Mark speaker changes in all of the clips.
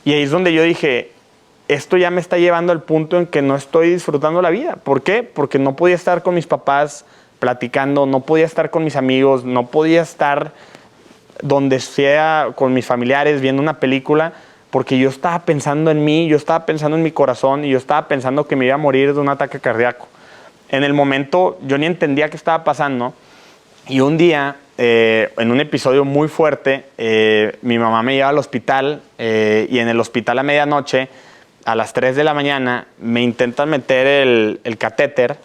Speaker 1: Y ahí es donde yo dije, esto ya me está llevando al punto en que no estoy disfrutando la vida. ¿Por qué? Porque no podía estar con mis papás platicando, no podía estar con mis amigos, no podía estar donde sea con mis familiares viendo una película, porque yo estaba pensando en mí, yo estaba pensando en mi corazón y yo estaba pensando que me iba a morir de un ataque cardíaco. En el momento yo ni entendía qué estaba pasando y un día, en un episodio muy fuerte, mi mamá me lleva al hospital y en el hospital a medianoche, a las 3 de la mañana, me intentan meter el catéter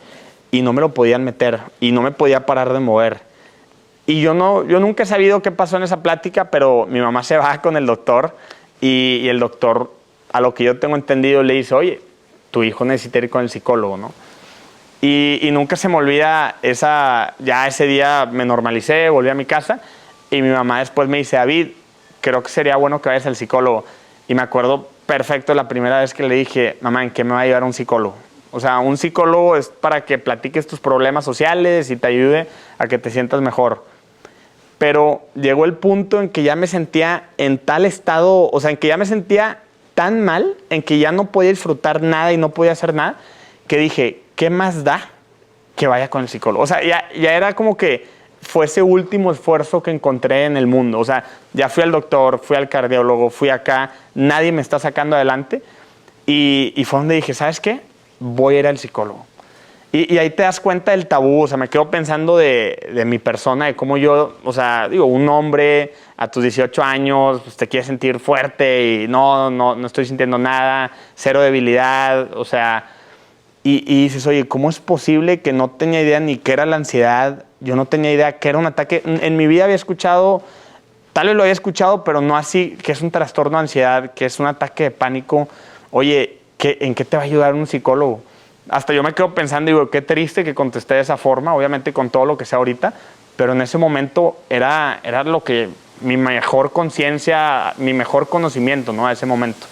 Speaker 1: y no me lo podían meter y no me podía parar de mover. Y yo nunca he sabido qué pasó en esa plática, pero mi mamá se va con el doctor y el doctor, a lo que yo tengo entendido, le dice, oye, tu hijo necesita ir con el psicólogo, ¿no? Y nunca se me olvida ya ese día me normalicé, volví a mi casa y mi mamá después me dice, David, creo que sería bueno que vayas al psicólogo. Y me acuerdo perfecto la primera vez que le dije, mamá, ¿en qué me va a ayudar un psicólogo? O sea, un psicólogo es para que platiques tus problemas sociales y te ayude a que te sientas mejor. Pero llegó el punto en que ya me sentía en tal estado, o sea, en que ya me sentía tan mal, en que ya no podía disfrutar nada y no podía hacer nada, que dije, ¿qué más da que vaya con el psicólogo? O sea, ya era como que fue ese último esfuerzo que encontré en el mundo. O sea, ya fui al doctor, fui al cardiólogo, fui acá, nadie me está sacando adelante. Y fue donde dije, ¿sabes qué? Voy a ir al psicólogo. Y ahí te das cuenta del tabú, o sea, me quedo pensando de mi persona, de cómo yo, o sea, digo, un hombre a tus 18 años, pues te quieres sentir fuerte y no estoy sintiendo nada, cero debilidad, o sea, y dices, oye, ¿cómo es posible que no tenía idea ni qué era la ansiedad? Yo no tenía idea qué era un ataque. En mi vida había escuchado, tal vez lo había escuchado, pero no así, que es un trastorno de ansiedad, que es un ataque de pánico. Oye, ¿en qué te va a ayudar un psicólogo? Hasta yo me quedo pensando y digo, qué triste que contesté de esa forma, obviamente con todo lo que sé ahorita, pero en ese momento era lo que mi mejor conciencia, mi mejor conocimiento, ¿no? A ese momento.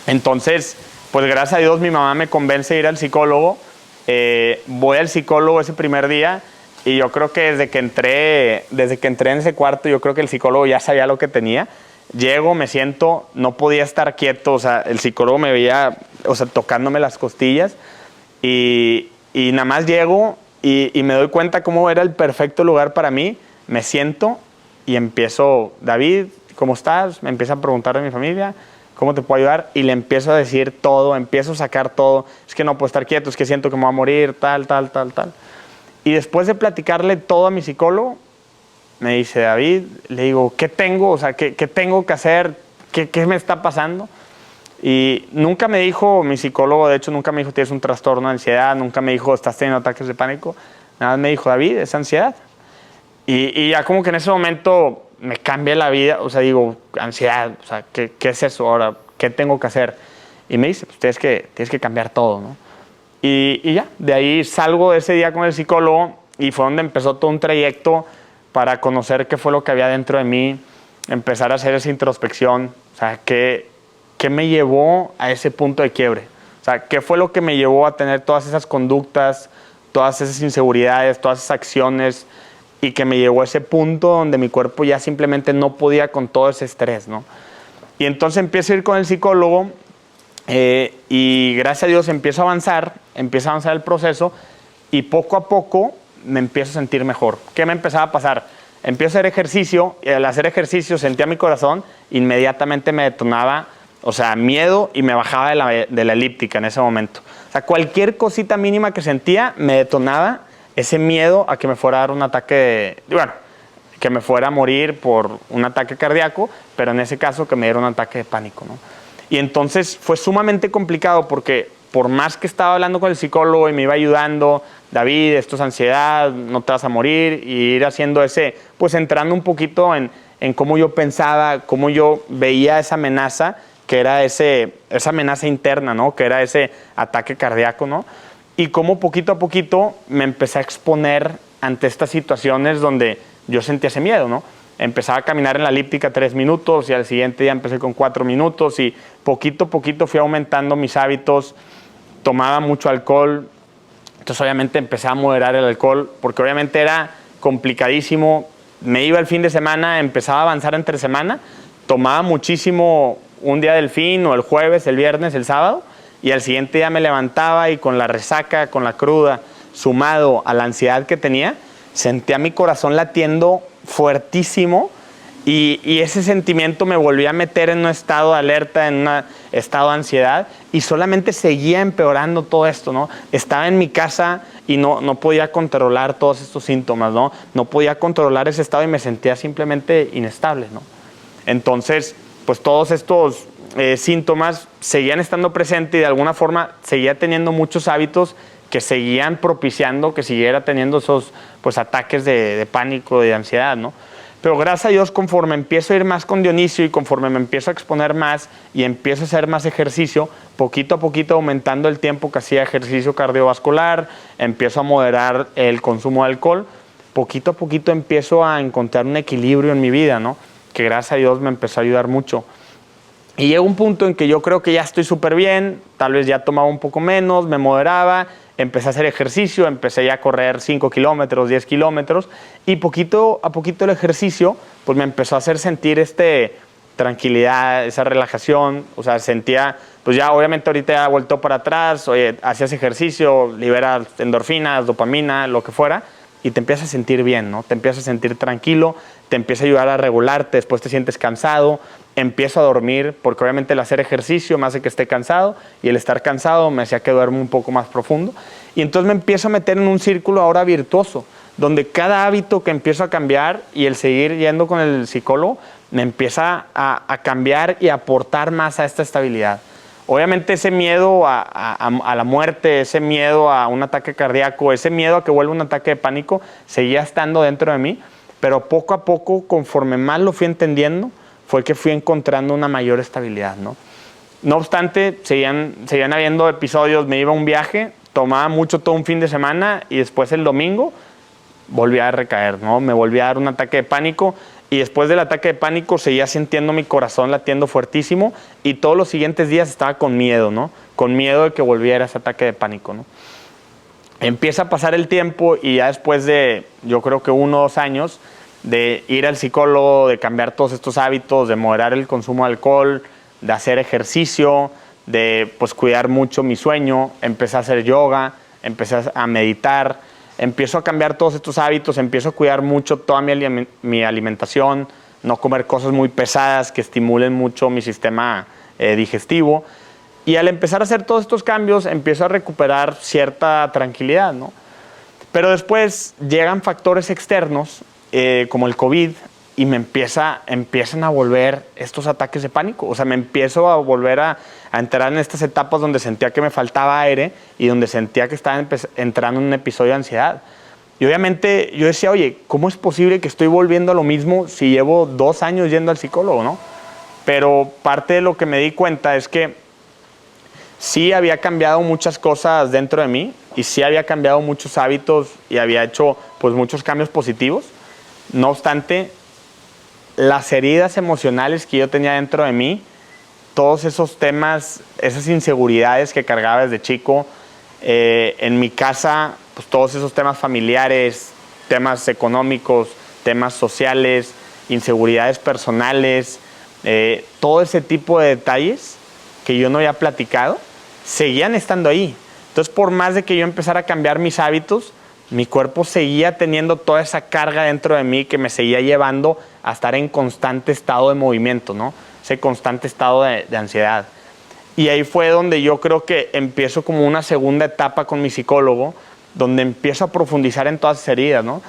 Speaker 1: Entonces, pues gracias a Dios mi mamá me convence de ir al psicólogo. Voy al psicólogo ese primer día y yo creo que desde que entré en ese cuarto, yo creo que el psicólogo ya sabía lo que tenía. Llego, me siento, no podía estar quieto, o sea, el psicólogo me veía, o sea, tocándome las costillas y nada más llego y me doy cuenta cómo era el perfecto lugar para mí. Me siento y empiezo, David, ¿cómo estás? Me empieza a preguntar de mi familia, ¿cómo te puedo ayudar? Y le empiezo a decir todo, empiezo a sacar todo. Es que no puedo estar quieto, es que siento que me voy a morir, tal. Y después de platicarle todo a mi psicólogo, me dice, David, le digo, ¿qué tengo? O sea, ¿qué tengo que hacer? ¿Qué me está pasando? Y nunca me dijo, mi psicólogo, de hecho, nunca me dijo, tienes un trastorno de ansiedad, nunca me dijo, estás teniendo ataques de pánico. Nada más me dijo, David, es ansiedad. Y ya como que en ese momento me cambia la vida, o sea, digo, ansiedad, o sea, ¿qué es eso ahora? ¿Qué tengo que hacer? Y me dice, pues tienes que cambiar todo, ¿no? Y ya, de ahí salgo ese día con el psicólogo y fue donde empezó todo un trayecto para conocer qué fue lo que había dentro de mí, empezar a hacer esa introspección, o sea, qué me llevó a ese punto de quiebre, o sea, qué fue lo que me llevó a tener todas esas conductas, todas esas inseguridades, todas esas acciones y que me llevó a ese punto donde mi cuerpo ya simplemente no podía con todo ese estrés, ¿no? Y entonces empiezo a ir con el psicólogo y gracias a Dios empieza a avanzar el proceso y poco a poco me empiezo a sentir mejor. ¿Qué me empezaba a pasar? Empiezo a hacer ejercicio y al hacer ejercicio sentía mi corazón, inmediatamente me detonaba, o sea, miedo y me bajaba de la elíptica en ese momento. O sea, cualquier cosita mínima que sentía me detonaba ese miedo a que me fuera a dar un ataque, que me fuera a morir por un ataque cardíaco, pero en ese caso que me diera un ataque de pánico, ¿no? Y entonces fue sumamente complicado porque por más que estaba hablando con el psicólogo y me iba ayudando, David, esto es ansiedad, no te vas a morir, y ir haciendo pues entrando un poquito en cómo yo pensaba, cómo yo veía esa amenaza, que era esa amenaza interna, ¿no? Que era ese ataque cardíaco, ¿no? Y cómo poquito a poquito me empecé a exponer ante estas situaciones donde yo sentía ese miedo, ¿no? Empezaba a caminar en la elíptica 3 minutos y al siguiente día empecé con 4 minutos y poquito a poquito fui aumentando mis hábitos, tomaba mucho alcohol, entonces obviamente empecé a moderar el alcohol porque obviamente era complicadísimo, me iba el fin de semana, empezaba a avanzar entre semana, tomaba muchísimo un día del fin, o el jueves, el viernes, el sábado, y al siguiente día me levantaba y con la resaca, con la cruda, sumado a la ansiedad que tenía, sentía mi corazón latiendo fuertísimo, y ese sentimiento me volvía a meter en un estado de alerta, en un estado de ansiedad, y solamente seguía empeorando todo esto, ¿no? Estaba en mi casa y no podía controlar todos estos síntomas, ¿no? No podía controlar ese estado y me sentía simplemente inestable, ¿no? Entonces, pues todos estos síntomas seguían estando presentes y de alguna forma seguía teniendo muchos hábitos que seguían propiciando que siguiera teniendo esos pues, ataques de pánico, de ansiedad, ¿no? Pero gracias a Dios, conforme empiezo a ir más con Dionisio y conforme me empiezo a exponer más y empiezo a hacer más ejercicio, poquito a poquito aumentando el tiempo que hacía ejercicio cardiovascular, empiezo a moderar el consumo de alcohol, poquito a poquito empiezo a encontrar un equilibrio en mi vida, ¿no? Que gracias a Dios me empezó a ayudar mucho. Y llega un punto en que yo creo que ya estoy súper bien, tal vez ya tomaba un poco menos, me moderaba, empecé a hacer ejercicio, empecé ya a correr 5 kilómetros, 10 kilómetros, y poquito a poquito el ejercicio pues me empezó a hacer sentir tranquilidad, esa relajación, o sea, sentía, pues ya obviamente ahorita ya vuelto para atrás, oye, hacías ejercicio, liberas endorfinas, dopamina, lo que fuera, y te empiezas a sentir bien, ¿no? Te empiezas a sentir tranquilo, te empieza a ayudar a regularte, después te sientes cansado, empiezo a dormir, porque obviamente el hacer ejercicio me hace que esté cansado, y el estar cansado me hacía que duerma un poco más profundo, y entonces me empiezo a meter en un círculo ahora virtuoso, donde cada hábito que empiezo a cambiar y el seguir yendo con el psicólogo, me empieza a cambiar y a aportar más a esta estabilidad. Obviamente ese miedo a la muerte, ese miedo a un ataque cardíaco, ese miedo a que vuelva un ataque de pánico, seguía estando dentro de mí, pero poco a poco, conforme más lo fui entendiendo, fue que fui encontrando una mayor estabilidad, ¿no? No obstante, seguían habiendo episodios, me iba a un viaje, tomaba mucho todo un fin de semana y después el domingo volví a recaer, ¿no? Me volví a dar un ataque de pánico y después del ataque de pánico seguía sintiendo mi corazón latiendo fuertísimo y todos los siguientes días estaba con miedo, ¿no? Con miedo de que volviera ese ataque de pánico, ¿no? Empieza a pasar el tiempo y ya después de, yo creo que 1 o 2 años, de ir al psicólogo, de cambiar todos estos hábitos, de moderar el consumo de alcohol, de hacer ejercicio, de pues cuidar mucho mi sueño, empecé a hacer yoga, empecé a meditar, empiezo a cambiar todos estos hábitos, empiezo a cuidar mucho toda mi alimentación, no comer cosas muy pesadas que estimulen mucho mi sistema digestivo. Y al empezar a hacer todos estos cambios, empiezo a recuperar cierta tranquilidad, ¿no? Pero después llegan factores externos, como el COVID, y me empiezan a volver estos ataques de pánico. O sea, me empiezo a volver a entrar en estas etapas donde sentía que me faltaba aire y donde sentía que estaba entrando en un episodio de ansiedad. Y obviamente yo decía, oye, ¿cómo es posible que estoy volviendo a lo mismo si llevo 2 años yendo al psicólogo, ¿no? Pero parte de lo que me di cuenta es que sí había cambiado muchas cosas dentro de mí y sí había cambiado muchos hábitos y había hecho pues muchos cambios positivos. No obstante, las heridas emocionales que yo tenía dentro de mí, todos esos temas, esas inseguridades que cargaba desde chico, en mi casa, pues todos esos temas familiares, temas económicos, temas sociales, inseguridades personales, todo ese tipo de detalles que yo no había platicado, seguían estando ahí. Entonces, por más de que yo empezara a cambiar mis hábitos, mi cuerpo seguía teniendo toda esa carga dentro de mí que me seguía llevando a estar en constante estado de movimiento, ¿no? Ese constante estado de ansiedad. Y ahí fue donde yo creo que empiezo como una segunda etapa con mi psicólogo, donde empiezo a profundizar en todas esas heridas, ¿no?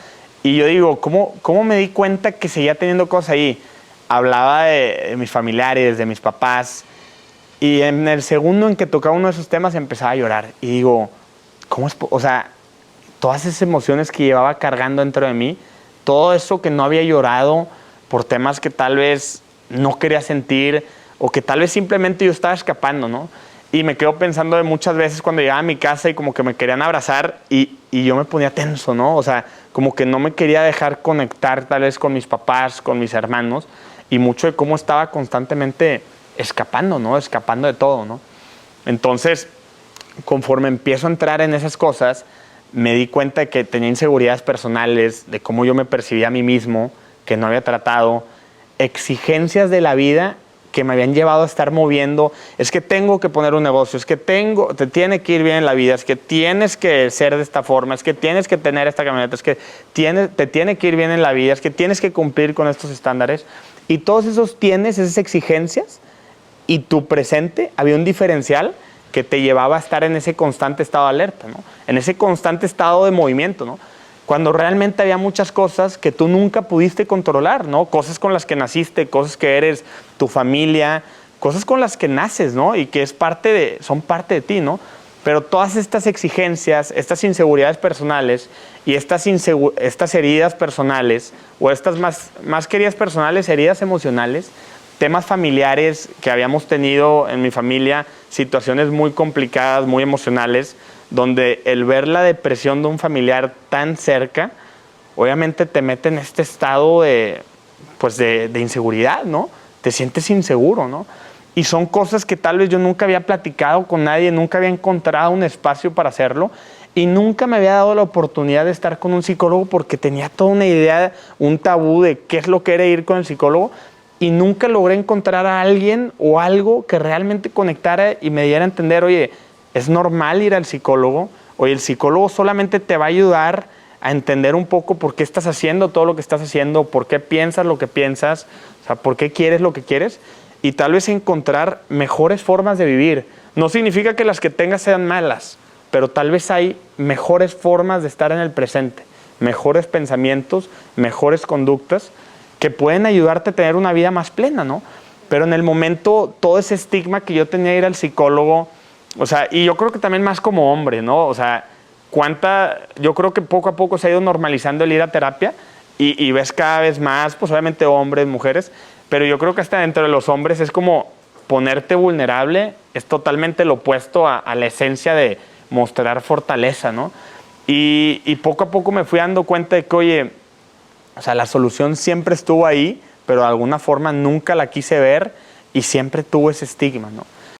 Speaker 1: Y yo digo, ¿cómo me di cuenta que seguía teniendo cosas ahí? Hablaba de mis familiares, de mis papás, y en el segundo en que tocaba uno de esos temas empezaba a llorar. Y digo, o sea, todas esas emociones que llevaba cargando dentro de mí, todo eso que no había llorado por temas que tal vez no quería sentir o que tal vez simplemente yo estaba escapando, ¿no? Y me quedo pensando de muchas veces cuando llegaba a mi casa y como que me querían abrazar y yo me ponía tenso, ¿no? O sea, como que no me quería dejar conectar tal vez con mis papás, con mis hermanos, y mucho de cómo estaba constantemente escapando, ¿no? Escapando de todo, ¿no? Entonces, conforme empiezo a entrar en esas cosas, me di cuenta de que tenía inseguridades personales, de cómo yo me percibía a mí mismo, que no había tratado, exigencias de la vida que me habían llevado a estar moviendo. Es que tengo que poner un negocio, es que te tiene que ir bien en la vida, es que tienes que ser de esta forma, es que tienes que tener esta camioneta, es que te tiene que ir bien en la vida, es que tienes que cumplir con estos estándares. Y todos esos esas exigencias, y tu presente, había un diferencial que te llevaba a estar en ese constante estado de alerta, ¿no? En ese constante estado de movimiento, ¿no? Cuando realmente había muchas cosas que tú nunca pudiste controlar, ¿no? Cosas con las que naciste, cosas que eres, tu familia, cosas con las que naces, ¿no? Y que son parte de ti, ¿no? Pero todas estas exigencias, estas inseguridades personales y estas heridas personales, o estas más que heridas personales, heridas emocionales, temas familiares que habíamos tenido en mi familia, situaciones muy complicadas, muy emocionales, donde el ver la depresión de un familiar tan cerca, obviamente te mete en este estado de inseguridad, ¿no? Te sientes inseguro, ¿no? Y son cosas que tal vez yo nunca había platicado con nadie, nunca había encontrado un espacio para hacerlo, y nunca me había dado la oportunidad de estar con un psicólogo porque tenía toda una idea, un tabú de qué es lo que era ir con el psicólogo, y nunca logré encontrar a alguien o algo que realmente conectara y me diera a entender, oye, es normal ir al psicólogo, oye, el psicólogo solamente te va a ayudar a entender un poco por qué estás haciendo todo lo que estás haciendo, por qué piensas lo que piensas, o sea, por qué quieres lo que quieres, y tal vez encontrar mejores formas de vivir. No significa que las que tengas sean malas, pero tal vez hay mejores formas de estar en el presente, mejores pensamientos, mejores conductas, que pueden ayudarte a tener una vida más plena, ¿no? Pero en el momento, todo ese estigma que yo tenía de ir al psicólogo, o sea, y yo creo que también más como hombre, ¿no? O sea, yo creo que poco a poco se ha ido normalizando el ir a terapia y ves cada vez más, pues obviamente hombres, mujeres, pero yo creo que hasta dentro de los hombres es como ponerte vulnerable, es totalmente lo opuesto a la esencia de mostrar fortaleza, ¿no? Y poco a poco me fui dando cuenta de que, oye, o sea, la solución siempre estuvo ahí, pero de alguna forma nunca la quise ver y siempre tuvo ese estigma, ¿no?